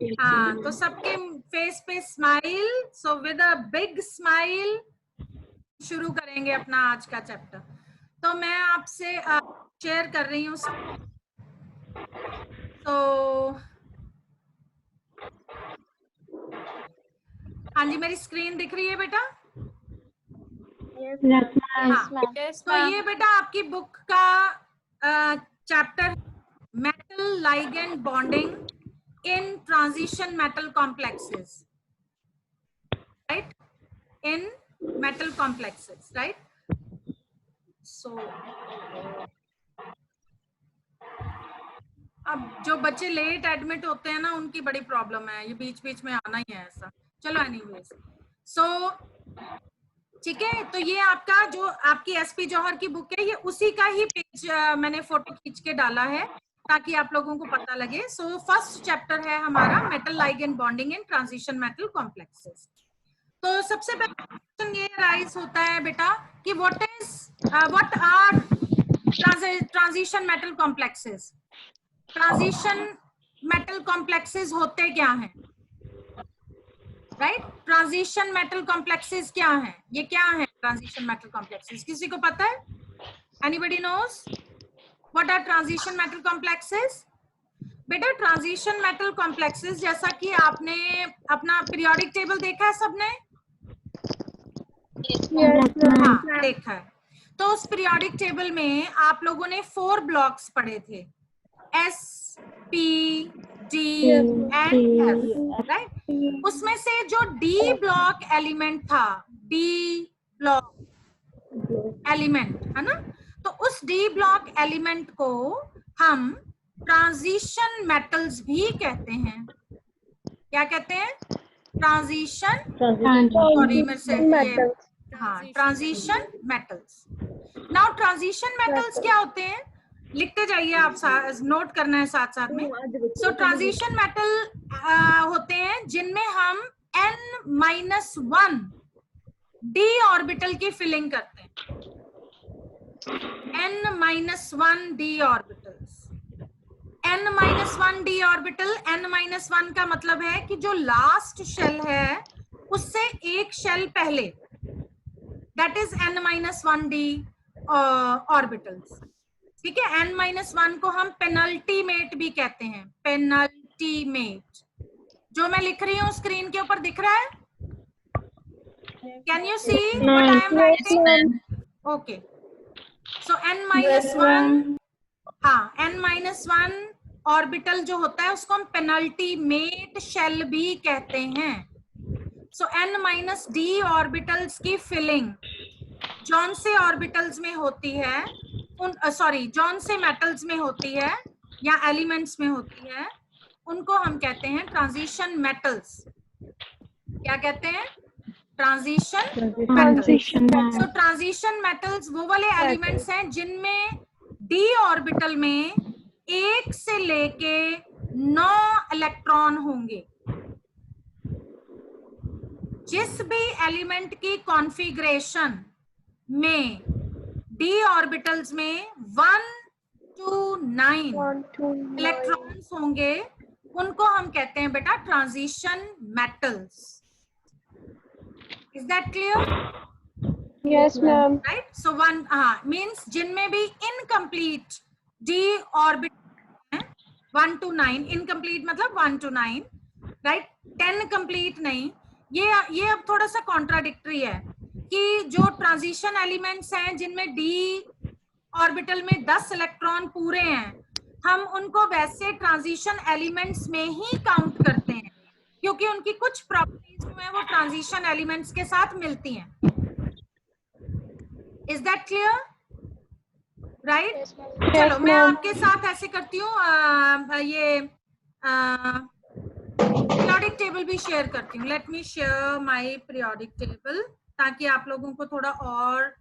हाँ, तो सबके फेस पे smile. So with a big smile शुरू करेंगे अपना आज का चैप्टर। तो मैं आपसे शेयर कर रही हूँ। तो हाँ जी, मेरी स्क्रीन दिख रही है बेटा? हाँ, तो ये बेटा आपकी बुक का chapter metal ligand bonding in transition metal complexes, right? In metal complexes, right? So अब जो बच्चे लेट एडमिट होते हैं ना, उनकी बड़ी प्रॉब्लम है, ये बीच बीच में आना ही है ऐसा। चलो एनीवेज, सो ठीक है। तो ये आपका जो आपकी एसपी जौहर की बुक है, ये उसी का ही पेज मैंने फोटो खींच के डाला है ताकि आप लोगों को पता लगे। सो फर्स्ट चैप्टर है हमारा metal ligand bonding in transition metal complexes. तो सबसे पहले क्वेश्चन ये राइज होता है बेटा कि what are transition metal complexes. Transition metal complexes होते क्या हैं, राइट? ट्रांजिशन मेटल कॉम्प्लेक्सेस क्या हैं? ये क्या है ट्रांजिशन मेटल कॉम्प्लेक्सेस? किसी को पता है? Anybody knows what are transition metal complexes? बेटा ट्रांजिशन मेटल कॉम्प्लेक्सेस, जैसा कि आपने अपना पीरियोडिक टेबल देखा है सबने? हाँ, देखा है। तो उस पीरियोडिक टेबल में आप लोगों ने 4 ब्लॉक्स पढ़े थे, S, P, D and F, right? उसमें से जो डी ब्लॉक एलिमेंट था, डी ब्लॉक एलिमेंट है ना, तो उस डी ब्लॉक एलिमेंट को हम ट्रांजिशन मेटल्स भी कहते हैं। क्या कहते हैं? ट्रांजिशन, सॉरी मेरे से ये, हाँ, transition metals. Now transition metals क्या होते हैं? लिखते जाइए आप, नोट करना है साथ साथ में। सो ट्रांजिशन मेटल होते हैं जिनमें हम n-1 डी ऑर्बिटल की फिलिंग करते हैं। n-1 D orbitals, n-1 D orbital, n-1 का मतलब है कि जो लास्ट शेल है उससे एक शेल पहले, that is n-1 D orbitals. ठीक है, n-1 को हम पेनल्टीमेट भी कहते हैं, पेनल्टीमेट। जो मैं लिख रही हूँ स्क्रीन के ऊपर दिख रहा है? Can you see what I am writing? Okay, so n-1, हाँ, n-1 ऑर्बिटल जो होता है उसको हम पेनल्टीमेट शेल भी कहते हैं। सो n-d ऑर्बिटल्स की फिलिंग जौन से ऑर्बिटल्स में होती है, जौन से मेटल्स में होती है या एलिमेंट्स में होती है, उनको हम कहते हैं ट्रांजिशन मेटल्स। क्या कहते हैं? Transition metals. So transition metals वो वाले एलिमेंट्स हैं जिनमें डी ऑर्बिटल में 1 से लेके 9 इलेक्ट्रॉन होंगे। जिस भी एलिमेंट की कॉन्फ़िगरेशन में डी ऑर्बिटल्स में 1 to 9 इलेक्ट्रॉन्स होंगे, उनको हम कहते हैं बेटा transition metals. Is that clear? Yes, ma'am. Right? So 1 means जिनमें भी इनकम्प्लीट डी ऑर्बिटल है, 1 to 9, इनकम्प्लीट मतलब 1 to 9, राइट? 10 कंप्लीट नहीं। ये अब थोड़ा सा कॉन्ट्राडिक्टरी है कि जो ट्रांजिशन एलिमेंट्स हैं जिनमें डी ऑर्बिटल में 10 इलेक्ट्रॉन पूरे हैं, हम उनको वैसे ट्रांजिशन एलिमेंट्स में ही काउंट करते हैं क्योंकि उनकी कुछ प्रॉपर्टीज जो है वो ट्रांजिशन एलिमेंट्स के साथ मिलती हैं। Is that clear? राइट? चलो मैं आपके साथ ऐसे करती हूँ, ये पीरियोडिक टेबल भी शेयर करती हूँ। Let me share my periodic table ताकि आप लोगों को थोड़ा और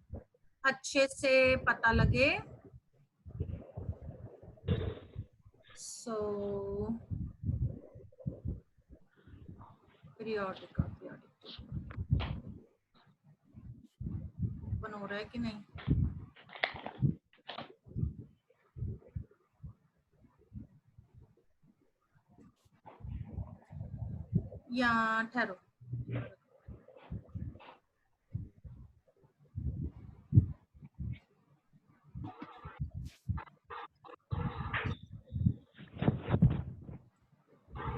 अच्छे से पता लगे। सो पीरियोडिक ओपन हो रहा है कि नहीं? या ठहरो,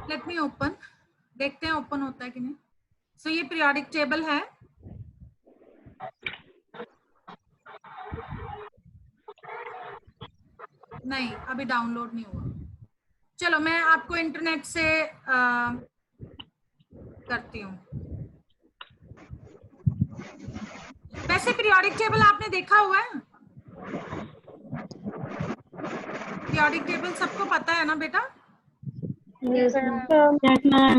लेट मी ओपन, देखते हैं ओपन होता है कि नहीं। सो ये पीरियोडिक टेबल है। नहीं, अभी डाउनलोड नहीं हुआ। चलो मैं आपको इंटरनेट से करती हूँ। वैसे पीरियोडिक टेबल आपने देखा हुआ है? पीरियोडिक टेबल सबको पता है ना बेटा? Yes, ma'am. Yes, ma'am.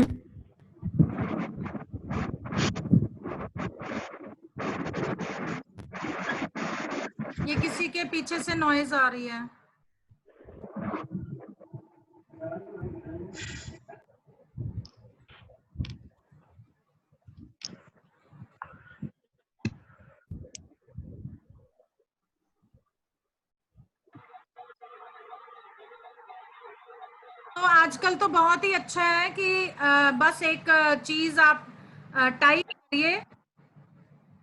ये किसी के पीछे से नॉइज आ रही है। तो आजकल तो बहुत ही अच्छा है कि बस एक चीज आप टाइप करिए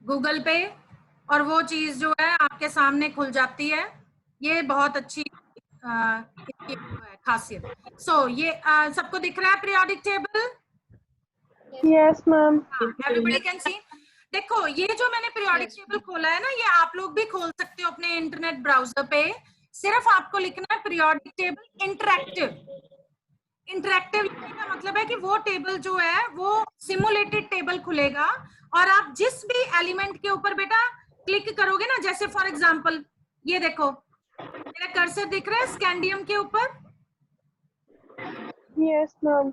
गूगल पे और वो चीज जो है आपके सामने खुल जाती है। ये बहुत अच्छी इसकी वो है खासियत। सो ये सबको दिख रहा है periodic table? Yes, ma'am. Everybody can see. देखो ये जो मैंने पीरियोडिक टेबल खोला है ना, ये आप लोग भी खोल सकते हो अपने इंटरनेट ब्राउजर पे। सिर्फ आपको लिखना है पीरियोडिक टेबल इंटरैक्टिव। इंटरैक्टिव का मतलब है कि वो टेबल जो है वो सिमुलेटेड टेबल खुलेगा और आप जिस भी एलिमेंट के ऊपर बेटा क्लिक करोगे ना, जैसे फॉर एग्जांपल ये देखो मेरा कर्सर दिख रहा है स्कैंडियम के ऊपर। Yes, ma'am.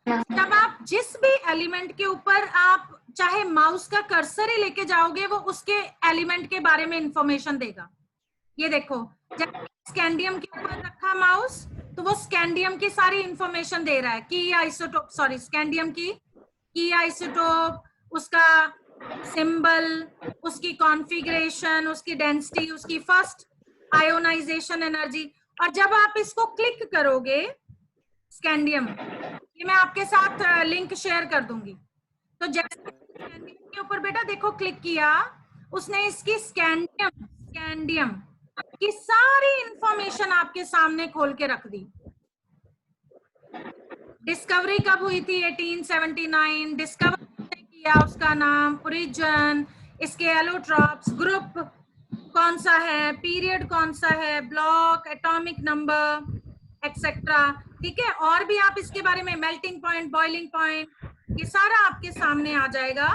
जब आप जिस भी एलिमेंट के ऊपर आप चाहे माउस का कर्सर ही लेके जाओगे, वो उसके एलिमेंट के बारे में इंफॉर्मेशन देगा। ये देखो जब स्कैंडियम के ऊपर रखा माउस, तो वो स्कैंडियम की सारी इंफॉर्मेशन दे रहा है कि आइसोटोप, सॉरी स्कैंडियम की आइसोटोप, उसका सिंबल, उसकी कॉन्फ़िगरेशन, उसकी डेंसिटी, उसकी फर्स्ट आयोनाइजेशन एनर्जी। और जब आप इसको क्लिक करोगे स्कैंडियम, ये मैं आपके साथ लिंक शेयर कर दूंगी। तो जैसे स्कैंडियम के ऊपर बेटा देखो क्लिक किया, उसने इसकी स्कैंडियम की सारी इंफॉर्मेशन आपके सामने खोल के रख दी। डिस्कवरी कब हुई थी? 1879। डिस्कवर किया, उसका नाम, ओरिजिन, इसके एलोट्रॉप्स, ग्रुप कौन सा है, पीरियड कौन सा है, ब्लॉक, एटॉमिक नंबर एक्सेट्रा। ठीक है, और भी आप इसके बारे में मेल्टिंग पॉइंट, बॉइलिंग पॉइंट, ये सारा आपके सामने आ जाएगा।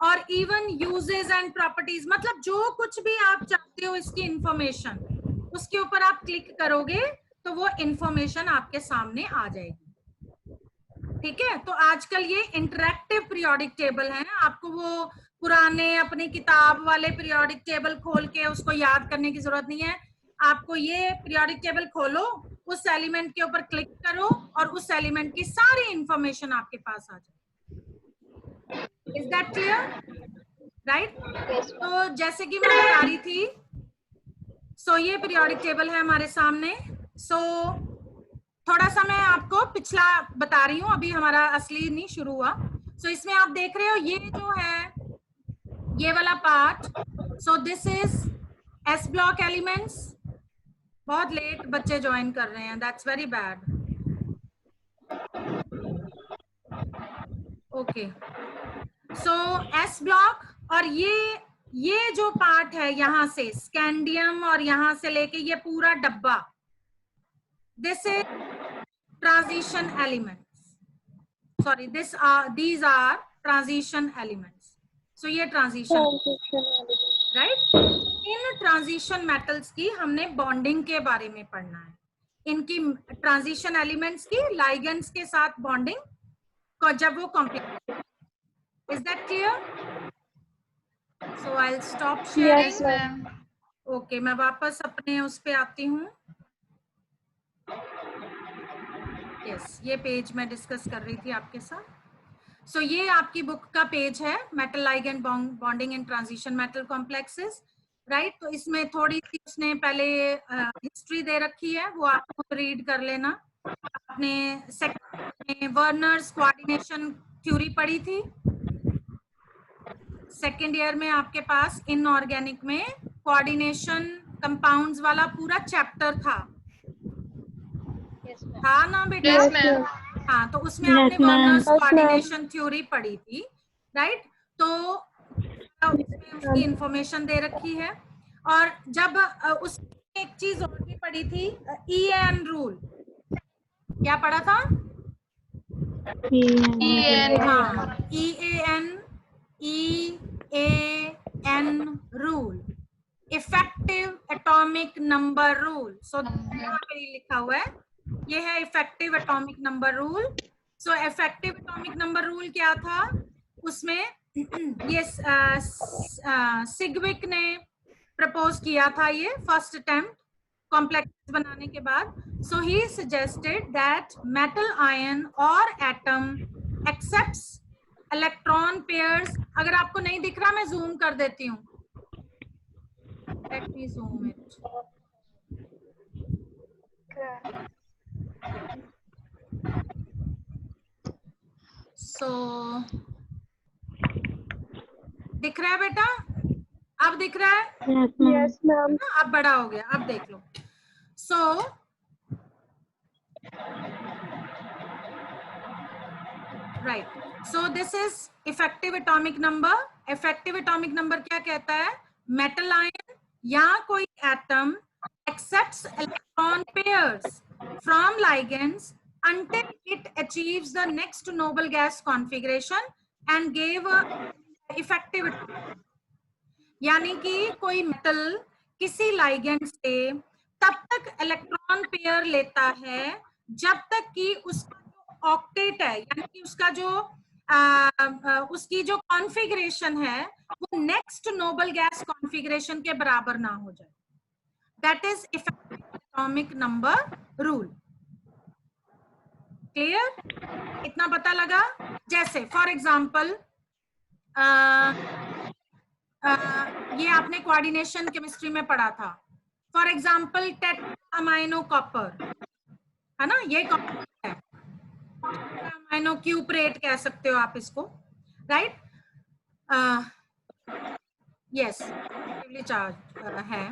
और इवन यूजेस एंड प्रॉपर्टीज, मतलब जो कुछ भी आप चाहते हो इसकी इंफॉर्मेशन, उसके ऊपर आप क्लिक करोगे तो वो इंफॉर्मेशन आपके सामने आ जाएगी। ठीक है, तो आजकल ये इंटरैक्टिव पीरियोडिक टेबल है। आपको वो पुराने अपनी किताब वाले पीरियोडिक टेबल खोल के उसको याद करने की जरूरत नहीं है। आपको ये पीरियोडिक टेबल खोलो, उस एलिमेंट के ऊपर क्लिक करो और उस एलिमेंट की सारी इंफॉर्मेशन आपके पास आ जाए। Is that clear? राइट? तो जैसे कि मैं बता रही थी, सो ये पीरियोडिक टेबल है हमारे सामने। सो थोड़ा सा मैं आपको पिछला बता रही हूँ, अभी हमारा असली नहीं शुरू हुआ। सो इसमें आप देख रहे हो ये जो है ये वाला part, so this is S block elements. बहुत लेट बच्चे ज्वाइन कर रहे हैं, that's very bad. Okay, so S block, और ये जो पार्ट है यहां से स्कैंडियम और यहां से लेके ये पूरा डब्बा, this is transition elements, sorry these are transition elements. So ये ट्रांजिशन, राइट? इन ट्रांजिशन मेटल्स की हमने बॉन्डिंग के बारे में पढ़ना है। इनकी ट्रांजिशन एलिमेंट्स की लाइगेंड्स के साथ बॉन्डिंग को जब वो complete. Is that clear? So I will stop sharing. Yes, ma'am. Okay, मैं वापस अपने उस पे आती हूँ। यस, ये पेज मैं डिस्कस कर रही थी आपके साथ। सो ये आपकी बुक का पेज है, metal ligand bonding in transition metal complexes, right? तो इसमें थोड़ी सी उसने पहले हिस्ट्री दे रखी है, वो आपको रीड कर लेना। अपने सेक्शन में वर्नर्स कोऑर्डिनेशन थ्योरी पढ़ी थी। सेकेंड ईयर में आपके पास इनऑर्गेनिक में कोऑर्डिनेशन कंपाउंड्स वाला पूरा चैप्टर था। था ना बेटा? Yes, ma'am. हाँ, तो उसमें आपने वर्नर्स कोऑर्डिनेशन थ्योरी पढ़ी थी, राइट? तो उसमें उसकी इंफॉर्मेशन दे रखी है। और जब उसमें एक चीज और भी पढ़ी थी, EAN रूल। क्या पढ़ा था? EAN rule, effective atomic number rule. So यहाँ पे लिखा हुआ है, ये है effective atomic number rule. So effective atomic number rule क्या था? उसमें ये सिग्विक ने प्रपोज किया था, ये फर्स्ट अटेम्प्ट कॉम्प्लेक्स बनाने के बाद। So he suggested that metal ion और एटम एक्सेप्ट्स इलेक्ट्रॉन पेयर्स। अगर आपको नहीं दिख रहा, मैं जूम कर देती हूँ। Let me zoom it. So दिख रहा है बेटा? अब दिख रहा है? Yes, ma'am. अब बड़ा हो गया, अब देख लो। So right, so this is effective atomic number. Effective atomic number क्या कहता है? मेटल आयन या कोई atom accepts electron pairs from ligands until it achieves the next noble gas configuration and gave a effective। यानी कि कोई metal किसी ligand से तब तक इलेक्ट्रॉन पेयर लेता है जब तक कि उसका जो ऑक्टेट है, यानी कि उसका जो उसकी जो कॉन्फ़िगरेशन है वो नेक्स्ट नोबल गैस कॉन्फ़िगरेशन के बराबर ना हो जाए। That is effective atomic number rule. Clear? इतना पता लगा? जैसे फॉर एग्जाम्पल ये आपने कोऑर्डिनेशन केमिस्ट्री में पढ़ा था। फॉर एग्जाम्पल टेट्रामाइनो कॉपर, है ना? ये कॉपर है, टेट्रामाइनो क्यूपरेट कह सकते हो आप इसको, राइट? यस, चार्ज है,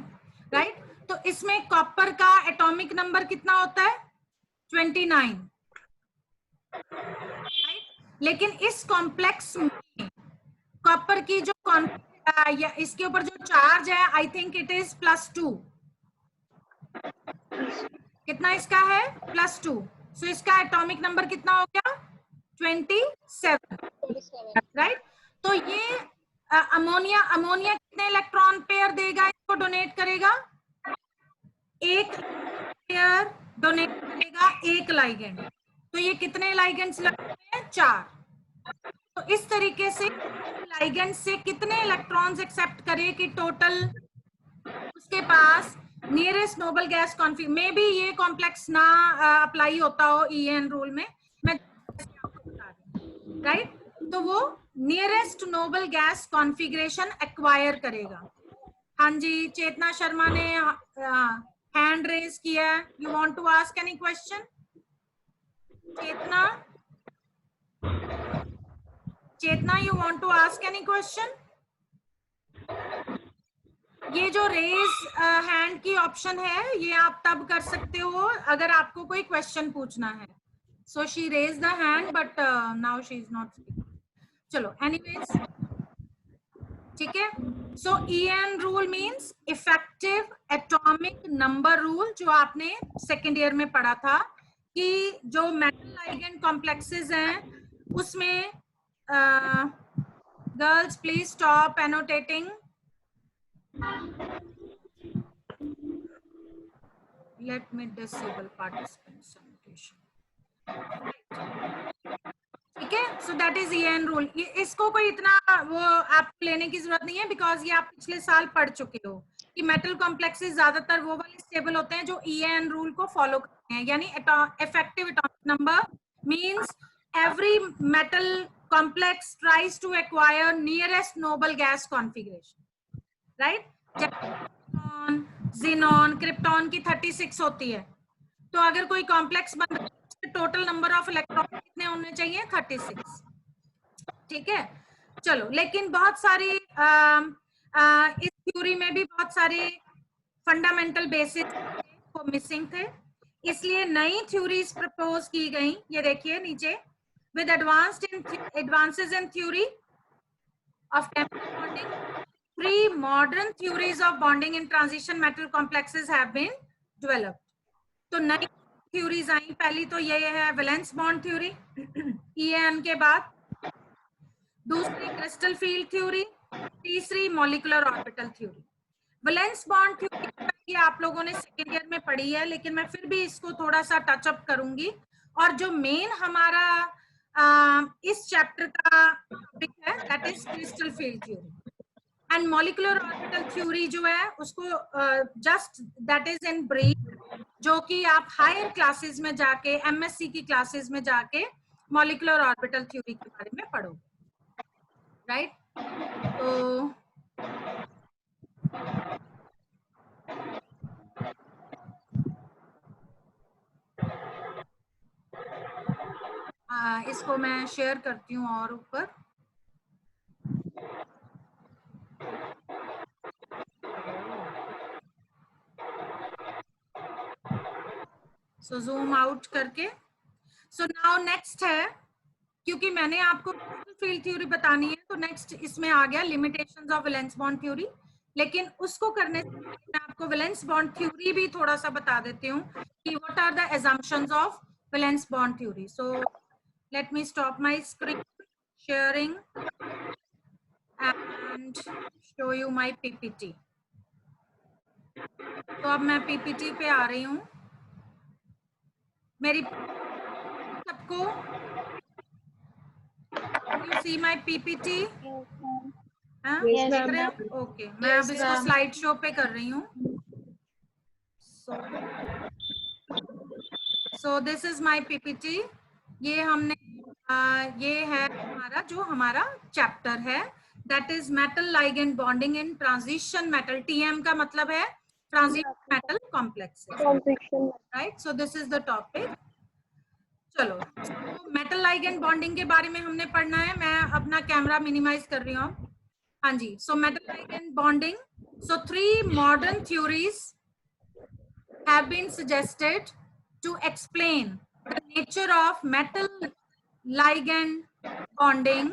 राइट? तो इसमें कॉपर का एटॉमिक नंबर कितना होता है? 29, राइट? लेकिन इस कॉम्प्लेक्स में कॉपर की जो या इसके ऊपर जो चार्ज है, आई थिंक इट इज +2। कितना इसका है? +2। सो इसका एटॉमिक नंबर कितना हो गया? 27, राइट? तो ये अमोनिया कितने इलेक्ट्रॉन पेयर देगा, इसको डोनेट करेगा? एक पेयर डोनेट करेगा एक लाइगेंड। तो ये कितने लाइगेंड्स लगते हैं? 4। तो इस तरीके से लाइगेंड से कितने इलेक्ट्रॉन्स एक्सेप्ट करे कि टोटल उसके पास नियरेस्ट नोबल गैस कॉन्फिग में भी ये कॉम्प्लेक्स ना अप्लाई होता हो EAN रूल में, मैं आपको बता रही, राइट? तो वो nearest noble gas configuration acquire करेगा। हाँ जी, चेतना शर्मा ने हैंड रेज किया। You want to ask any question? Chetna, you want to ask any question? ये जो रेज हैंड की ऑप्शन है, ये आप तब कर सकते हो अगर आपको कोई क्वेश्चन पूछना है। So she raise the hand but now she is not speaking. चलो, एनीवेज, ठीक है। So EAN rule means effective atomic number rule, जो आपने सेकेंड ईयर में पढ़ा था कि जो मेटल लाइगेंड कॉम्प्लेक्सेस हैं उसमें girls please stop annotating. Let me disable participants annotation. ठीक है, so that is EAN rule. इसको कोई इतना वो आप लेने की जरूरत नहीं है, बिकॉज ये आप पिछले साल पढ़ चुके हो कि मेटल कॉम्प्लेक्सेस ज्यादातर वो वाले स्टेबल होते हैं जो EAN रूल को फॉलो करते हैं। यानी effective atomic number means every metal complex tries to acquire nearest noble gas configuration, right? Xenon, krypton की 36 होती है, तो अगर कोई कॉम्प्लेक्स बन रहा है, टोटल नंबर ऑफ इलेक्ट्रॉन कितने होने चाहिए? 36। ठीक है, चलो, लेकिन बहुत सारी इस थ्योरी में भी बहुत सारे फंडामेंटल बेसिस को मिसिंग थे, इसलिए नई थ्योरीज प्रपोज की गई। ये देखिए नीचे, with advances in theory of chemical bonding, 3 modern theories of bonding in transition metal complexes have been developed. तो नई थ्योरीज आई, पहली तो ये है वैलेंस बॉन्ड थ्योरी EAN के बाद, दूसरी क्रिस्टल फील्ड थ्योरी, तीसरी molecular orbital theory. Valence bond theory आप लोगों ने सेकेंड ईयर में पढ़ी है, लेकिन मैं फिर भी इसको थोड़ा सा टच अप करूंगी। और जो मेन हमारा इस चैप्टर का टॉपिक है that is crystal field theory. And molecular orbital theory जो है उसको just that is in brief, जो कि आप हायर क्लासेस में जाके, MSc की क्लासेस में जाके मॉलिक्यूलर ऑर्बिटल थ्योरी के बारे में पढ़ोगे, राइट? तो इसको मैं शेयर करती हूँ और ऊपर। सो जूम आउट करके, सो नाउ नेक्स्ट है, क्योंकि मैंने आपको फील्ड थ्योरी बतानी है, तो नेक्स्ट इसमें आ गया limitations of valence bond theory. लेकिन उसको करने से मैं आपको वैलेंस बॉन्ड थ्योरी भी थोड़ा सा बता देती हूँ कि what are the assumptions of valence bond theory. So let me stop my screen sharing and show you my PPT। तो अब मैं PPT पे आ रही हूँ। मेरी सबको you see my PPT? हाँ, देख रहे हो? ओके, मैं अब इसको स्लाइड शो पे कर रही हूँ। सो दिस इज माय PPT। ये हमने ये है हमारा जो हमारा चैप्टर है, that is metal ligand bonding in transition metal. TM का मतलब है transition metal complexes, right? So this is the topic. चलो, मेटल लाइगेंड बॉन्डिंग के बारे में हमने पढ़ना है। मैं अपना कैमरा मिनिमाइज कर रही हूँ। हाँ जी, so metal ligand bonding. So 3 modern theories have been suggested to explain the nature of metal ligand bonding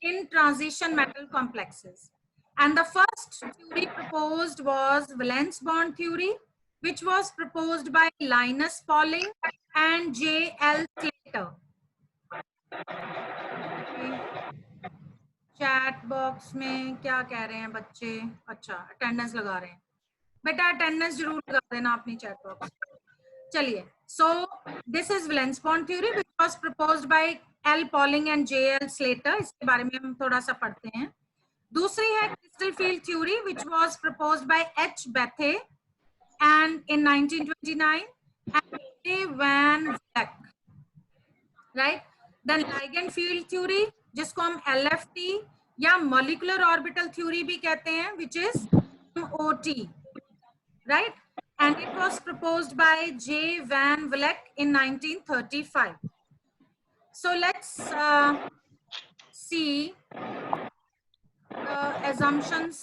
in transition metal complexes. And the first theory proposed was valence bond theory, which was proposed by Linus Pauling and J.L. Slater. Chat box में क्या कह रहे हैं बच्चे? अच्छा, attendance लगा रहे हैं। बेटा अटेंडेंस जरूर लगा देना अपनी चैट बॉक्स। चलिए, सो this is valence bond theory which was proposed bye L. Pauling and J.L. Slater। इसके बारे में हम थोड़ा सा पढ़ते हैं। दूसरी है crystal field theory which was proposed by H. Bethe and in 1929 and A. Van Vleck, right? Then ligand field theory, जिसको हम LFT या मॉलिक्यूलर ऑर्बिटल थ्योरी भी कहते हैं, which is MOT, right? And it was proposed by J. Van Vleck in 1935. So let's see the assumptions.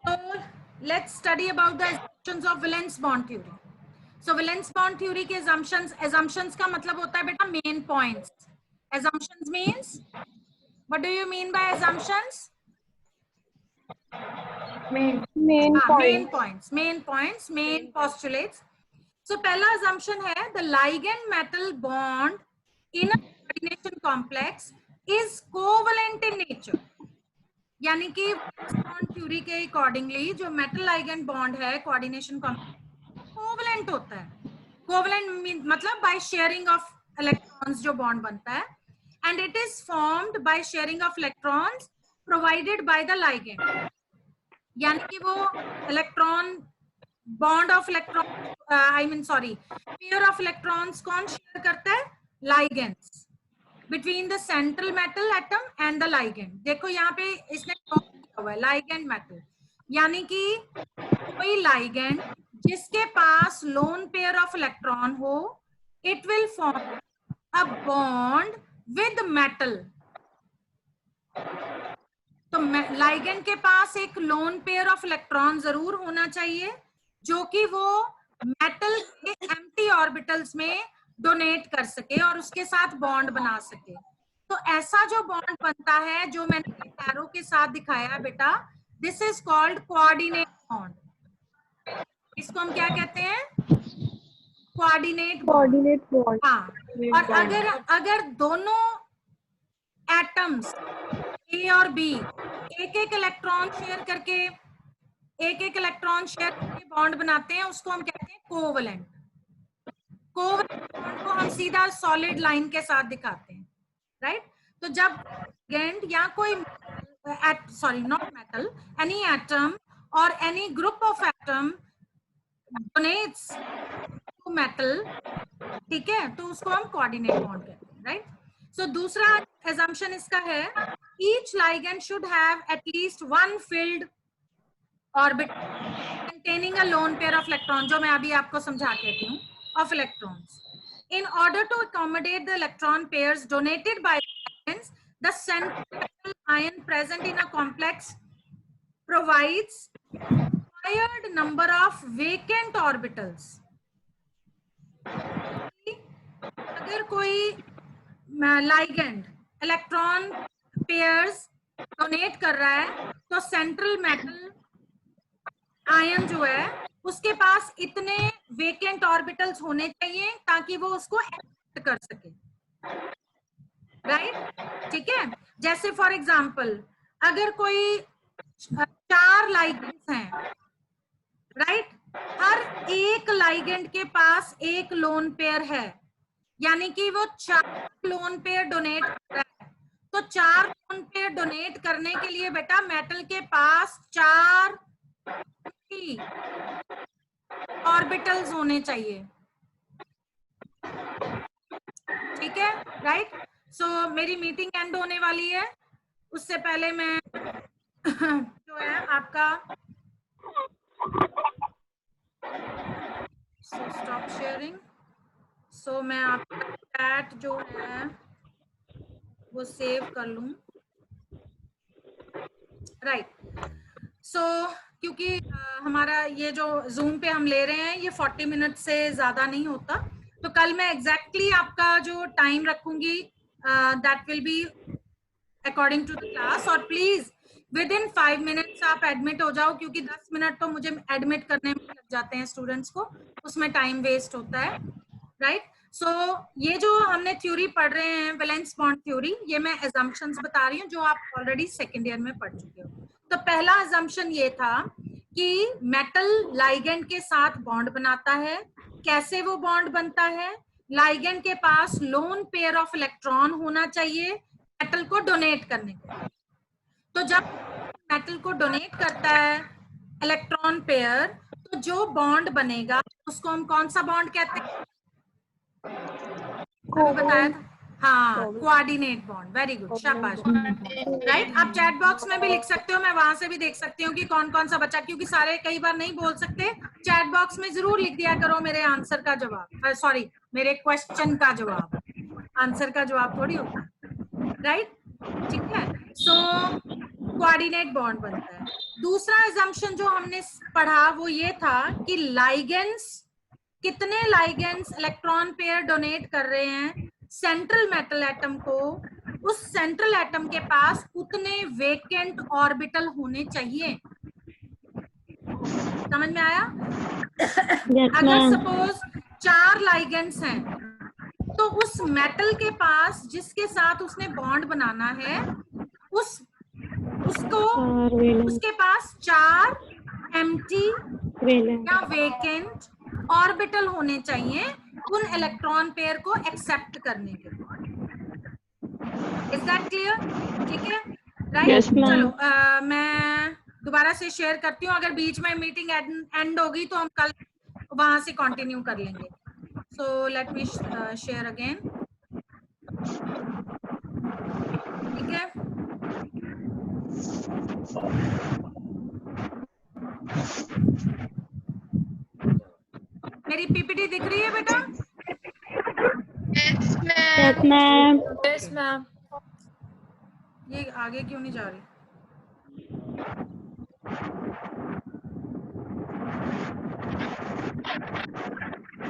So let's study about the assumptions of valence bond theory. So valence bond theory के assumptions का मतलब होता है बेटा main points. Assumptions means, what do you mean by assumptions? Main points, main postulates. So पहला assumption है the ligand metal bond in a coordination complex is covalent in nature. यानी कि बॉन्ड थ्योरी के अकॉर्डिंगली जो metal ligand bond है coordination complex covalent होता है। Covalent मतलब बाय शेयरिंग ऑफ इलेक्ट्रॉन्स जो बॉन्ड बनता है, and it is formed by sharing of electrons provided by the ligand. यानी कि वो electron bond of electron I mean sorry pair of electrons कौन शेयर करता है? Ligands between the central metal atom and the ligand। देखो यहाँ पे इसने किया हुआ है ligand metal, यानी कि कोई ligand जिसके पास लोन पेयर ऑफ इलेक्ट्रॉन हो it will form a bond with metal. तो लाइगेंड के पास एक लोन पेयर ऑफ इलेक्ट्रॉन जरूर होना चाहिए जो कि वो मेटल के एम्प्टी ऑर्बिटल्स में डोनेट कर सके और उसके साथ बॉन्ड बना सके। तो ऐसा जो बॉन्ड बनता है जो मैंने एरो के साथ दिखाया बेटा, this is called coordinate bond. इसको हम क्या कहते हैं? Coordinate bond. हाँ, और अगर दोनों एटम्स ए और बी एक एक इलेक्ट्रॉन शेयर करके बॉन्ड बनाते हैं, उसको हम कहते हैं कोवलेंट। कोवलेंट बॉन्ड को हम सीधा सॉलिड लाइन के साथ दिखाते हैं, राइट? तो जब लिगेंड या कोई नॉट मेटल, एनी एटम और any group of atom donates to metal, ठीक है, तो उसको हम कोऑर्डिनेट बॉन्ड कहते हैं, राइट? सो दूसरा assumption इसका है, each ligand should have at least one filled orbital containing a lone pair of electrons, जो मैं अभी आपको समझा के हूँ, of electrons. In order to accommodate the electron pairs donated by ligands, the central ion present in a complex provides required number of vacant orbitals. अगर कोई ligand electron pairs donate कर रहा है तो सेंट्रल मेटल आयन जो है उसके पास इतने वेकेंट ऑर्बिटल्स होने चाहिए ताकि वो उसको एक्सेप्ट कर सके, राइट? ठीक है, जैसे फॉर एग्जांपल अगर कोई 4 लाइगेंड्स हैं, राइट, हर एक लाइगेंड के पास एक लोन पेयर है, यानी कि वो 4 लोन पेयर डोनेट कर रहा है। तो 4 लोन पेयर डोनेट करने के लिए बेटा मेटल के पास 4 ऑर्बिटल्स होने चाहिए, ठीक है, राइट? सो मेरी मीटिंग एंड होने वाली है, उससे पहले मैं जो है आपका स्टॉप शेयरिंग। सो मैं आपका चैट जो है वो सेव कर लूं, राइट? सो क्योंकि हमारा ये जो जूम पे हम ले रहे हैं ये 40 मिनट से ज्यादा नहीं होता, तो कल मैं एग्जैक्टली आपका जो टाइम रखूंगी that will be according to the class, और प्लीज विद इन 5 मिनट्स आप एडमिट हो जाओ, क्योंकि 10 मिनट तो मुझे एडमिट करने में लग जाते हैं स्टूडेंट्स को, उसमें टाइम वेस्ट होता है, राइट? सो ये जो हमने थ्योरी पढ़ रहे हैं वैलेंस बॉन्ड थ्योरी, ये मैं assumptions बता रही हूँ जो आप ऑलरेडी सेकेंड ईयर में पढ़ चुके हो। तो पहला assumption ये था कि मेटल लाइगेंड के साथ बॉन्ड बनाता है। कैसे वो बॉन्ड बनता है? लाइगेंड के पास लोन पेयर ऑफ इलेक्ट्रॉन होना चाहिए मेटल को डोनेट करने के। तो जब मेटल को डोनेट करता है इलेक्ट्रॉन पेयर, तो जो बॉन्ड बनेगा उसको हम कौन सा बॉन्ड कहते हैं? बताया था, हाँ, कोऑर्डिनेट बॉन्ड। वेरी गुड, शाबाश, राइट? आप चैट बॉक्स में भी लिख सकते हो, मैं वहां से भी देख सकती हूँ कि कौन कौन सा बचा, क्योंकि सारे कई बार नहीं बोल सकते। चैट बॉक्स में जरूर लिख दिया करो मेरे आंसर का जवाब, सॉरी मेरे क्वेश्चन का जवाब, आंसर का जवाब थोड़ी होता, राइट? ठीक है, सो कोऑर्डिनेट बॉन्ड बनता है। दूसरा assumption जो हमने पढ़ा वो ये था कि लाइगेंड्स, कितने लाइगेंड्स इलेक्ट्रॉन पेयर डोनेट कर रहे हैं सेंट्रल मेटल एटम को, उस सेंट्रल एटम के पास उतने वेकेंट ऑर्बिटल होने चाहिए। समझ में आया? अगर सपोज 4 लाइगेंड्स हैं तो उस मेटल के पास जिसके साथ उसने बॉन्ड बनाना है उसके पास 4 एम्प्टी या वेकेंट ऑर्बिटल होने चाहिए उन इलेक्ट्रॉन पेयर को एक्सेप्ट करने के लिए। Is that clear? ठीक है, राइट? Yes, चलो मैं दोबारा से शेयर करती हूँ, अगर बीच में मीटिंग एंड होगी तो हम कल वहां से कंटिन्यू कर लेंगे। सो लेट मी शेयर अगेन, ठीक है? मेरी पीपीटी दिख रही है बेटा? Yes, ma'am. Yes, ma'am. ये आगे क्यों नहीं जा रही?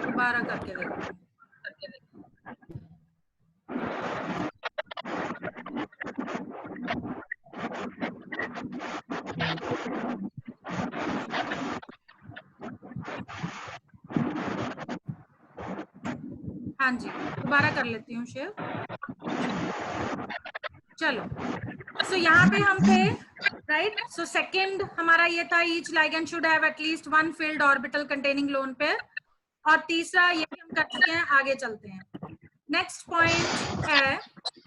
दोबारा करके देखो। हाँ जी, दोबारा कर लेती हूँ शेयर। चलो, सो यहाँ पे हम थे, राइट? सो सेकंड हमारा ये था, each ligand should have at least one filled orbital containing lone pair. और तीसरा ये भी हम कर चुके हैं, आगे चलते हैं। नेक्स्ट पॉइंट है,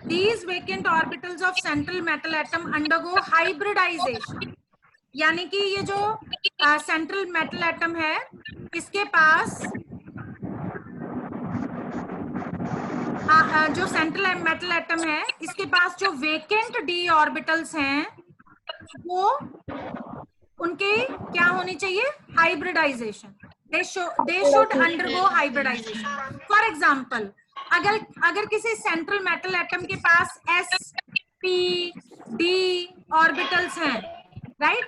these vacant orbitals of central metal atom undergo hybridization। यानी कि ये जो सेंट्रल मेटल एटम है, इसके पास जो सेंट्रल मेटल एटम है, इसके पास जो वेकेंट डी ऑर्बिटल्स हैं, वो उनके क्या होनी चाहिए? Hybridization. They should undergo hybridization. For example, अगर किसी सेंट्रल मेटल एटम के पास s p d ऑर्बिटल्स हैं, राइट?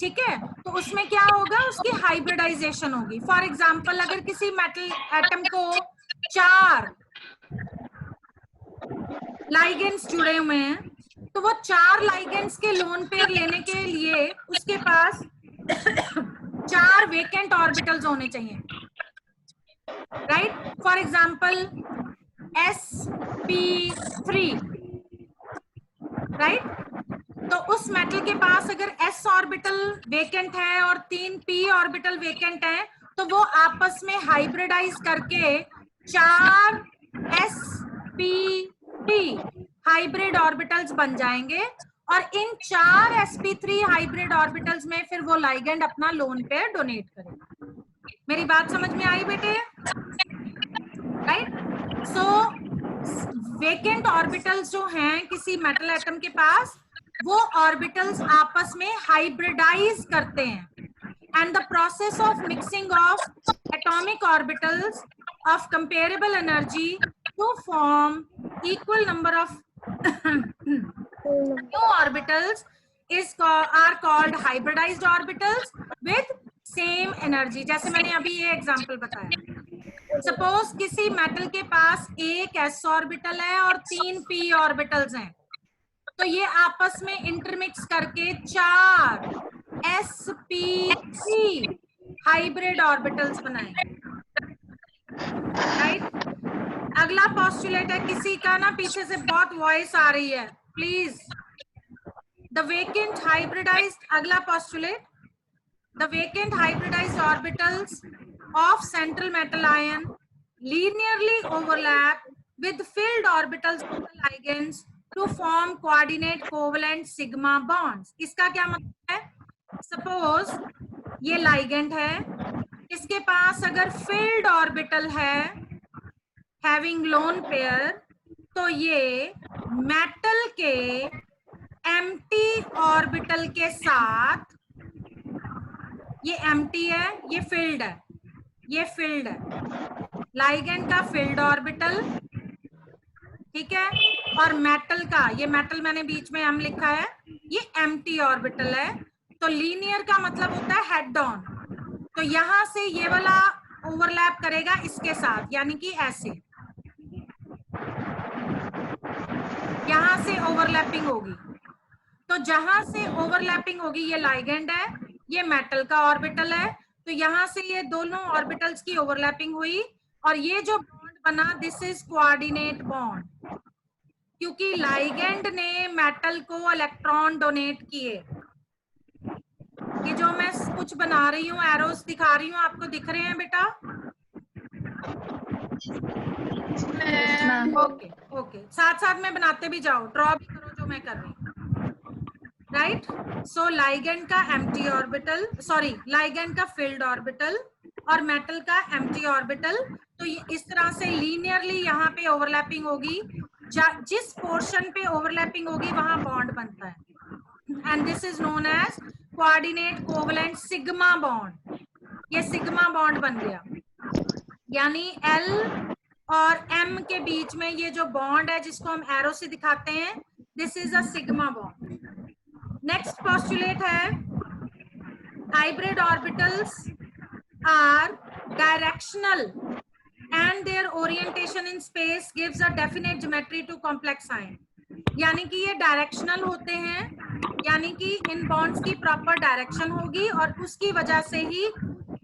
ठीक है, तो उसमें क्या होगा? उसकी हाइब्रिडाइजेशन होगी। फॉर एग्जांपल, अगर किसी मेटल एटम को 4 लाइगेंड्स जुड़े हुए हैं, तो वो 4 लाइगेंड्स के लोन पेयर लेने के लिए उसके पास 4 वेकेंट ऑर्बिटल्स होने चाहिए, right? For example sp3, right? तो उस मेटल के पास अगर s ऑर्बिटल वेकेंट है और 3 p ऑर्बिटल वेकेंट है, तो वो आपस में हाइब्रिडाइज करके 4 sp3 हाइब्रिड ऑर्बिटल्स बन जाएंगे, और इन 4 sp3 हाइब्रिड ऑर्बिटल्स में फिर वो लाइगेंड अपना लोन पेयर डोनेट करेगा। मेरी बात समझ में आई बेटे? राइट? सो वेकेंट ऑर्बिटल्स जो हैं किसी मेटल एटम के पास, वो ऑर्बिटल्स आपस में हाइब्रिडाइज करते हैं, and the process of mixing of atomic orbitals of comparable energy to form equal number of new orbitals are called hybridized orbitals with same energy। जैसे मैंने अभी ये एग्जांपल बताया, सपोज किसी मेटल के पास एक s ऑर्बिटल है और 3 p ऑर्बिटल्स हैं, तो ये आपस में इंटरमिक्स करके 4 sp3 हाइब्रिड ऑर्बिटल्स बनाएंगे, राइट? अगला पॉस्टुलेट है, किसी का ना पीछे से बहुत वॉइस आ रही है, प्लीज। द वेकेंट हाइब्रिडाइज्ड, अगला postulate, the vacant hybridized orbitals of central metal ion linearly overlap with filled orbitals of the ligands to form coordinate covalent sigma bonds। इसका क्या मतलब है? सपोज ये लाइगेंड है, इसके पास अगर filled orbital है having lone pair, तो ये मेटल के empty orbital के साथ, ये empty है, ये filled है, ये filled है, लाइगेंड का फील्ड ऑर्बिटल, ठीक है, और मेटल का, ये मेटल मैंने बीच में एम लिखा है, ये एम्प्टी ऑर्बिटल है। तो लीनियर का मतलब होता है हेड ऑन, तो यहां से ये वाला ओवरलैप करेगा इसके साथ, यानी कि ऐसे यहां से ओवरलैपिंग होगी। तो जहां से ओवरलैपिंग होगी, ये लाइगेंड है, ये मेटल का ऑर्बिटल है, तो यहां से ये दोनों ऑर्बिटल्स की ओवरलैपिंग हुई, और ये जो बॉन्ड बना, दिस इज कोऑर्डिनेट बॉन्ड, क्योंकि लाइगेंड ने मेटल को इलेक्ट्रॉन डोनेट किए। ये जो मैं कुछ बना रही हूँ, एरोस दिखा रही हूँ, आपको दिख रहे हैं बेटा? ओके ओके, साथ साथ में बनाते भी जाओ, ड्रॉ भी करो जो मैं कर रही हूँ, राइट? सो लाइगेंड का एम्प्टी ऑर्बिटल, सॉरी लाइगेंड का फील्ड ऑर्बिटल और मेटल का एम्प्टी ऑर्बिटल, तो ये इस तरह से लीनियरली यहाँ पे ओवरलैपिंग होगी, जिस पोर्शन पे ओवरलैपिंग होगी वहां बॉन्ड बनता है, and this is known as coordinate covalent sigma bond. ये सिग्मा बॉन्ड बन गया, यानी L और M के बीच में ये जो बॉन्ड है जिसको हम एरो से दिखाते हैं, this is a sigma bond. Next postulate है hybrid orbitals are directional and their orientation in space gives a definite geometry to complex ion। यानी कि ये डायरेक्शनल होते हैं, यानी कि इन बॉन्ड्स की प्रॉपर डायरेक्शन होगी और उसकी वजह से ही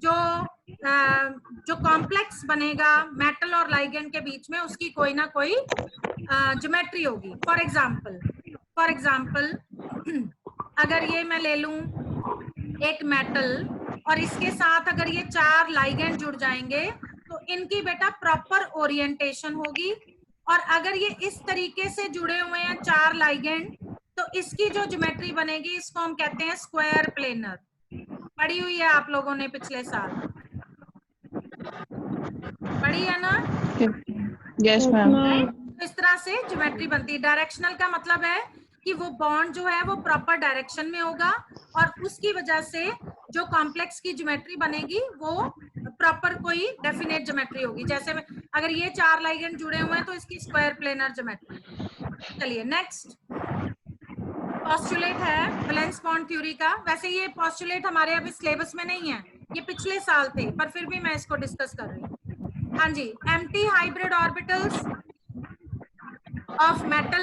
जो कॉम्प्लेक्स बनेगा मेटल और लाइगेंड के बीच में उसकी कोई ना कोई ज्योमेट्री होगी। फॉर एग्जाम्पल अगर ये मैं ले लूं एक मेटल और इसके साथ अगर ये 4 लाइगेंड जुड़ जाएंगे तो इनकी बेटा प्रॉपर ओरिएंटेशन होगी, और अगर ये इस तरीके से जुड़े हुए हैं 4 लाइगेंड तो इसकी जो ज्योमेट्री बनेगी इसको हम कहते हैं स्क्वायर प्लेनर। पढ़ी हुई है आप लोगों ने पिछले साल, पढ़ी है ना? Yes ma'am. तो इस तरह से ज्योमेट्री बनती है। डायरेक्शनल का मतलब है कि वो बॉन्ड जो है वो प्रॉपर डायरेक्शन में होगा और उसकी वजह से जो कॉम्प्लेक्स की ज्योमेट्री बनेगी वो प्रॉपर कोई डेफिनेट ज्योमेट्री होगी। जैसे अगर ये 4 लाइगेंड जुड़े हुए हैं तो इसकी स्क्वायर प्लेनर ज्योमेट्री। चलिए नेक्स्ट पोस्टुलेट है वैलेंस बॉन्ड थ्योरी का। वैसे ये पोस्टुलेट हमारे अभी सिलेबस में नहीं है, ये पिछले साल थे, पर फिर भी मैं इसको डिस्कस कर रही हूँ। हाँ जी, empty hybrid orbitals of metal